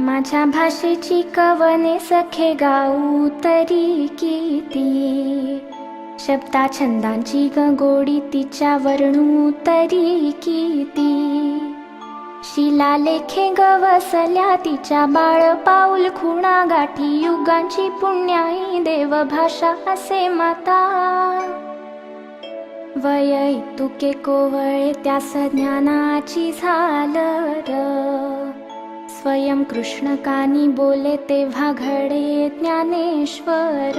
माझ्या भाषेची कवने सखे गाऊ तरी किती, शब्दा छंदांची गंगोडी तिच्या वर्णू तरी किती. शिलालेखे गवसल्या तिच्या बाळ पाऊल खुणा गाठी, युगांची पुण्याई देवभाषा असे माता. वय तुके कोवळे त्यास ज्ञानाची झालर, स्वयं कृष्ण कानी बोले तेव्हा घडे ज्ञानेश्वर.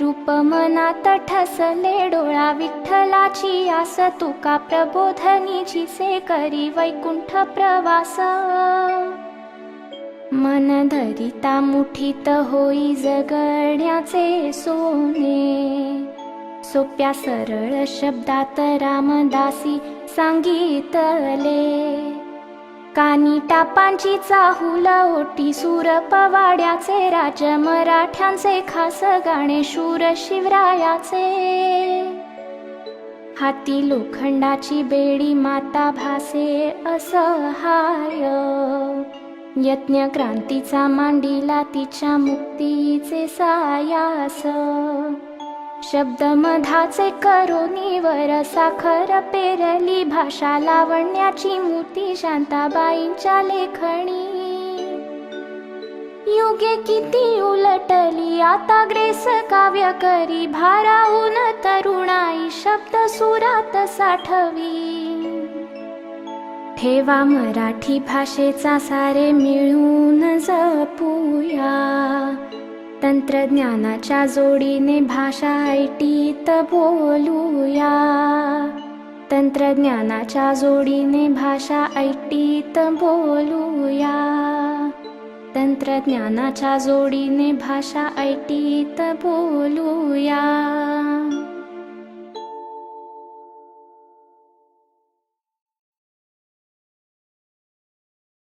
रूप मनात ठसले डोळा विठ्ठलाची आस, तुका प्रबोधनीची से करी वैकुंठ प्रवास. मन धरिता मुठीत होई जगण्याचे सोने, सोप्या सरळ शब्दात रामदासी सांगितले. कानी टापांची चाहूल ओटी सूर पवाड्याचे, राज मराठ्यांचे खास गाणे शूर शिवरायाचे. हाती लोखंडाची बेडी माता भासे असहाय, यज्ञ क्रांतीचा मांडीला तिच्या मुक्तीचे सायास. शब्द मधाचे करोनीवर साखर पेरली, भाषा लावण्याची मूर्ती शांताबाईंच्या लेखणी. युगे किती उलटली आता ग्रेस काव्य करी, भाराहून तरुणाई शब्द सुरात साठवी. ठेवा मराठी भाषेचा सारे मिळून जपूया, तंत्रज्ञानाच्या जोडीने भाषा ऐटीत बोलूया. तंत्रज्ञानाच्या जोडीने भाषा ऐटीत बोलूया. तंत्रज्ञानाच्या जोडीने भाषा ऐटीत बोलूया.